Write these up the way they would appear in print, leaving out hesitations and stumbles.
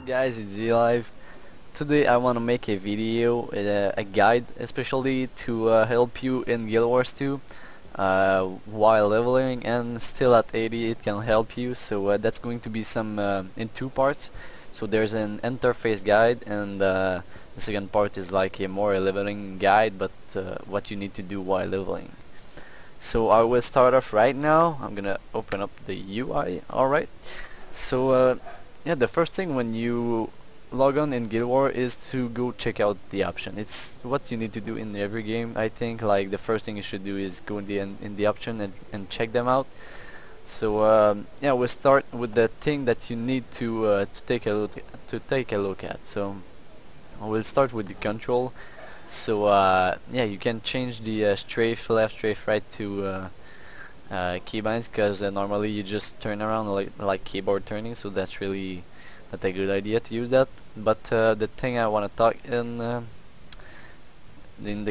guys, it's Z-Live. Today I want to make a video, a guide especially to help you in Guild Wars 2 while leveling, and still at 80 it can help you. So that's going to be some in two parts. So there's an interface guide, and the second part is like a more leveling guide, but what you need to do while leveling. So I will start off right now. I'm gonna open up the UI. Alright. So yeah, the first thing when you log on in Guild Wars is to go check out the option. It's what you need to do in every game. I think like the first thing you should do is go in the option and check them out. So yeah, we'll start with the thing that you need to take a look at. So we'll start with the control. So yeah, you can change the strafe left, strafe right to keybinds, because normally you just turn around like keyboard turning, so that's really not a good idea to use that. But the thing I want to talk in the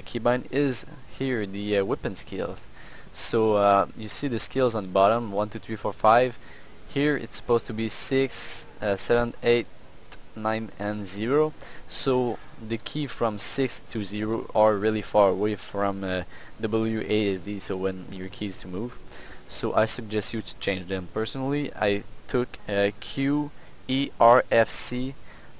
keybind is here, the weapon skills. So you see the skills on the bottom, 1 2 3 4 5. Here it's supposed to be 6 7 8 9 and 0. So the key from 6 to 0 are really far away from WASD, so when your keys to move. So I suggest you to change them. Personally, I took Q E R F C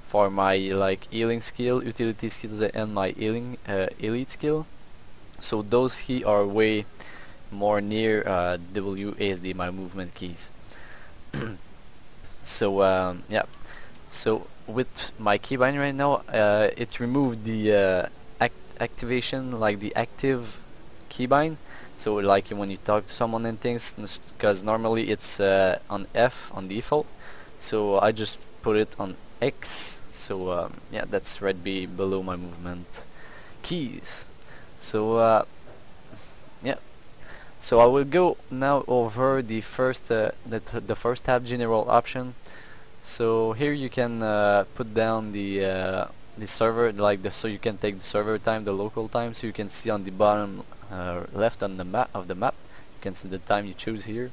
for my like healing skill, utility skills, and my healing elite skill. So those keys are way more near WASD, my movement keys. So yeah, so with my keybind right now, it removed the activation, like the active keybind. So like when you talk to someone and things, because normally it's on F on default. So I just put it on X. So yeah, that's right below my movement keys. So yeah. So I will go now over the first the first tab, general option. So here you can put down the server, like so you can take the server time, the local time. So you can see on the bottom left on the map you can see the time you choose here.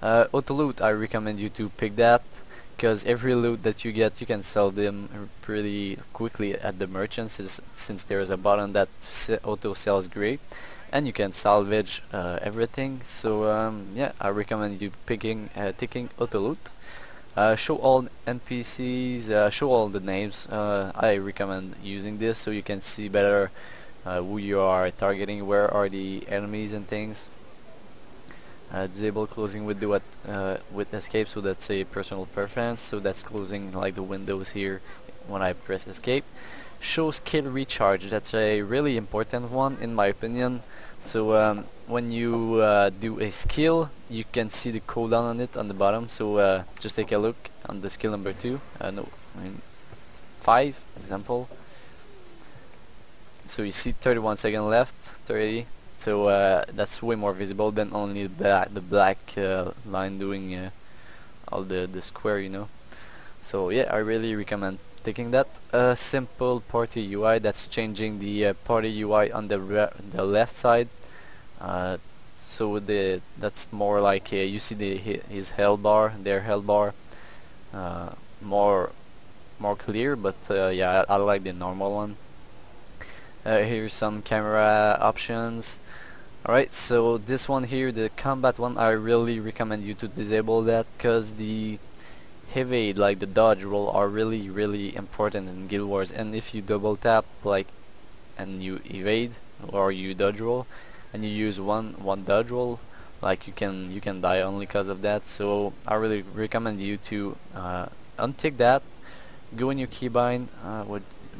Auto loot, I recommend you to pick that, because every loot that you get, you can sell them pretty quickly at the merchants, since there is a button that auto sells great, and you can salvage everything. So yeah, I recommend you taking auto loot. Show all NPCs, show all the names. I recommend using this so you can see better who you are targeting, where are the enemies and things. Disable closing window with escape, so that's a personal preference, so that's closing like the windows here when I press escape. Show skill recharge, that's a really important one in my opinion. So when you do a skill, you can see the cooldown on it on the bottom. So just take a look on the skill number 2, no, I mean 5 example. So you see 31 seconds left, 30. So that's way more visible than only the black line doing all the square, you know. So yeah, I really recommend taking that. Simple party UI, that's changing the party UI on the left side. So that's more like you see his health bar, their health bar, more clear. But yeah, I like the normal one. Here's some camera options. Alright, so this one here, the combat one, I really recommend you to disable that, because the evade, like the dodge roll, are really important in Guild Wars. And if you double tap like and you evade or you dodge roll and you use one dodge roll, like you can die only because of that. So I really recommend you to untick that. Go in your keybind,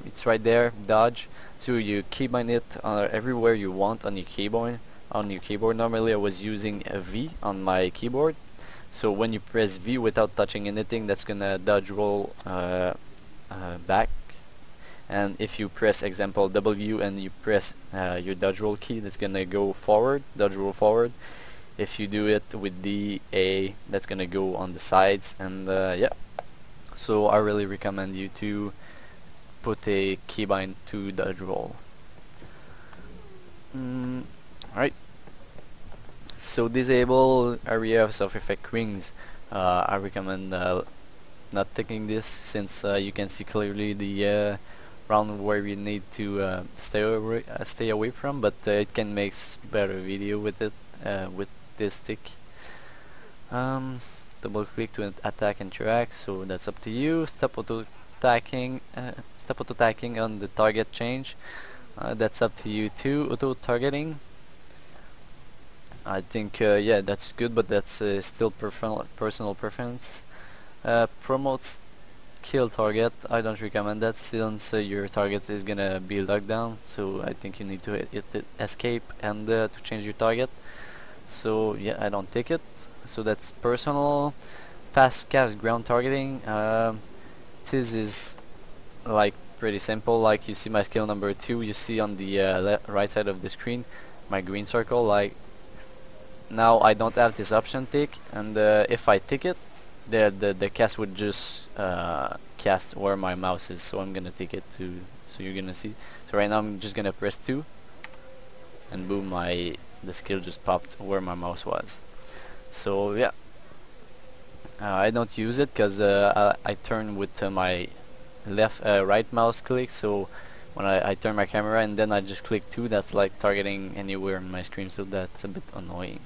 it's right there, dodge. So you keybind it everywhere you want on your keyboard. Normally I was using a V on my keyboard. So when you press V without touching anything, that's gonna dodge roll back. And if you press example W and you press your dodge roll key, that's gonna go forward, dodge roll forward. If you do it with the A, that's gonna go on the sides. And yeah, so I really recommend you to put a keybind to dodge roll. Alright, so disable area of self-effect rings. I recommend not taking this since you can see clearly the round where you need to stay away from, but it can make better video with it with this stick. Double click to attack and track, so that's up to you. Stop auto attacking on the target change. That's up to you too. Auto targeting, I think yeah, that's good, but that's still personal preference. Promotes kill target, I don't recommend that since your target is gonna be locked down, so I think you need to hit escape and to change your target. So yeah, I don't take it. So that's personal. Fast cast ground targeting. This is like pretty simple. Like you see my skill number 2, you see on the right side of the screen my green circle. Like now I don't have this option tick, and if I tick it, the cast would just cast where my mouse is. So I'm gonna tick it to, so you're gonna see. So right now I'm just gonna press 2, and boom, the skill just popped where my mouse was. So yeah, I don't use it because I turn with my right mouse click. So when I turn my camera and then I just click 2, that's like targeting anywhere on my screen, so that's a bit annoying.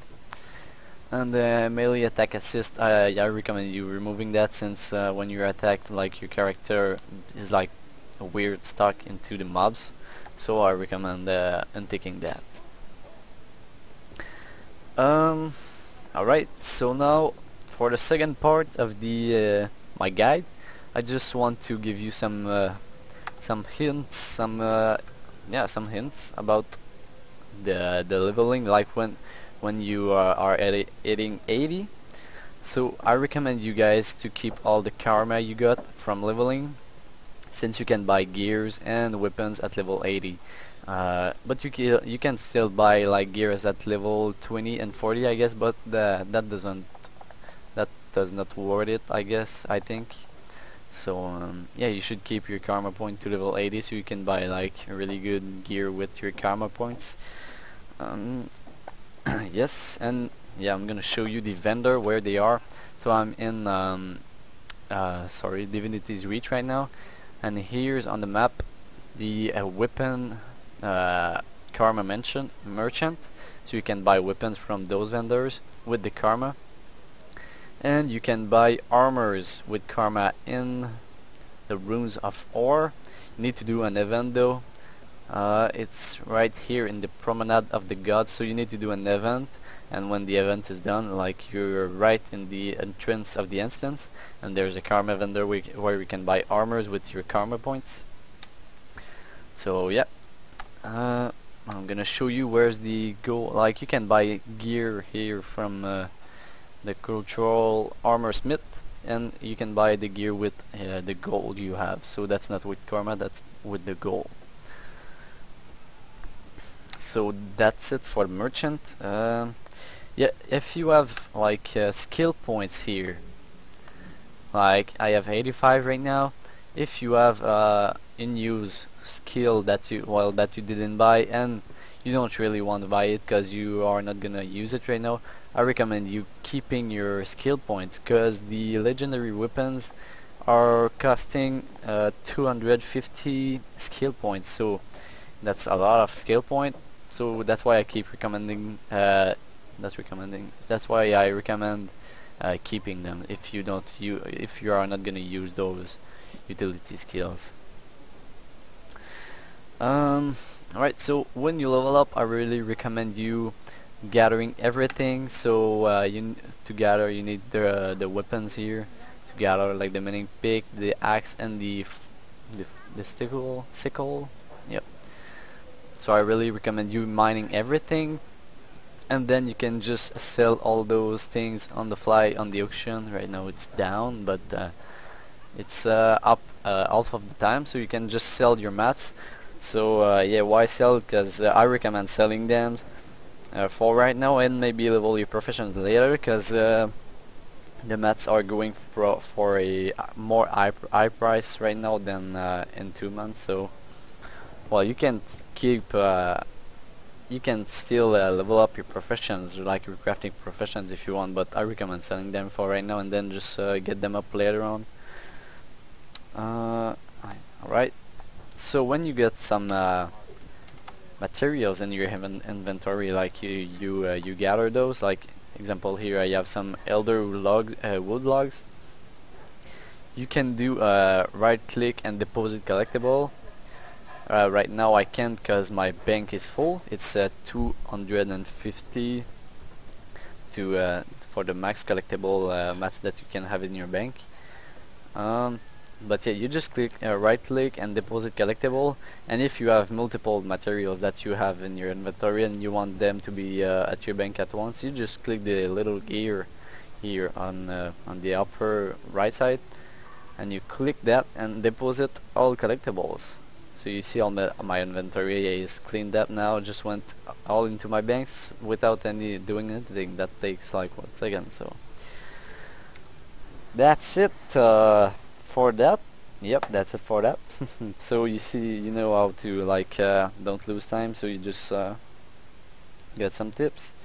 And melee attack assist, I recommend you removing that, since when you're attacked, like your character is like a weird stuck into the mobs, so I recommend unticking that. Alright, so now for the second part of the my guide, I just want to give you some hints, some hints about the leveling, like when you are hitting 80. So I recommend you guys to keep all the karma you got from leveling, since you can buy gears and weapons at level 80. But you can still buy like gears at level 20 and 40, I guess, but that does not worth it, I think. So yeah, you should keep your karma point to level 80 so you can buy like really good gear with your karma points. Yes, and yeah, I'm gonna show you the vendor where they are. So I'm in Divinity's Reach right now, and here's on the map the weapon karma merchant, so you can buy weapons from those vendors with the karma, and you can buy armors with karma in the Runes of Ore. You need to do an event though. It's right here in the Promenade of the Gods, so you need to do an event, and when the event is done, like you're right in the entrance of the instance, and there's a karma vendor where you can buy armors with your karma points. So yeah, I'm gonna show you where's the goal. Like you can buy gear here from the cultural armor smith, and you can buy the gear with the gold you have. So that's not with karma, that's with the gold. So that's it for the merchant. Yeah, if you have like skill points here, like I have 85 right now. If you have in use skill that you didn't buy and you don't really want to buy it because you are not gonna use it right now, I recommend you keeping your skill points, because the legendary weapons are costing 250 skill points, so that's a lot of skill point. So that's why I keep recommending that's why I recommend keeping them if you are not gonna use those utility skills. Alright, so when you level up, I really recommend you gathering everything. So to gather, you need the weapons here. To gather like the mining pick, the axe, and the sickle. Yep. So I really recommend you mining everything, and then you can just sell all those things on the fly on the auction. Right now it's down, but it's up half of the time, so you can just sell your mats. So yeah, why sell? Because I recommend selling them for right now, and maybe level your professions later, because the mats are going for a more high price right now than in 2 months. So well, you can keep you can still level up your professions, like your crafting professions, if you want, but I recommend selling them for right now and then just get them up later on. Alright, so when you get some materials in your inventory, like you gather those, like example here I have some elder wood logs. You can do right click and deposit collectible. Right now I can't because my bank is full. It's 250 to for the max collectible mats that you can have in your bank. But yeah, you just click right click and deposit collectible, and if you have multiple materials that you have in your inventory and you want them to be at your bank at once, you just click the little gear here on the upper right side, and you click that and deposit all collectibles. So you see all my inventory is cleaned up now, just went all into my banks without any doing anything. That takes like 1 second. So that's it for that. Yep, that's it for that. So you see, you know how to like don't lose time, so you just get some tips.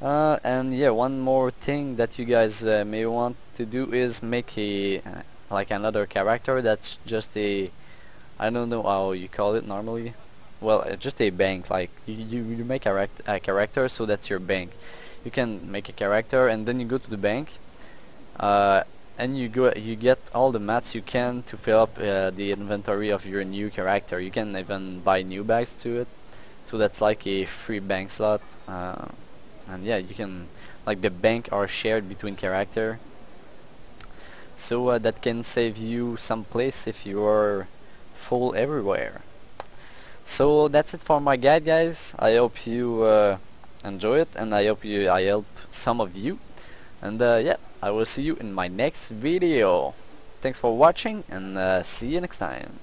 And yeah, one more thing that you guys may want to do is make a like another character that's just a, I don't know how you call it normally. Well, just a bank. Like you make a character, so that's your bank. You can make a character and then you go to the bank, and you get all the mats you can to fill up the inventory of your new character. You can even buy new bags to it, so that's like a free bank slot. And yeah, you can, like, the bank are shared between character, so that can save you some place if you are full everywhere. So that's it for my guide, guys. I hope you enjoy it, and I hope I help some of you. And yeah, I will see you in my next video. Thanks for watching, and see you next time.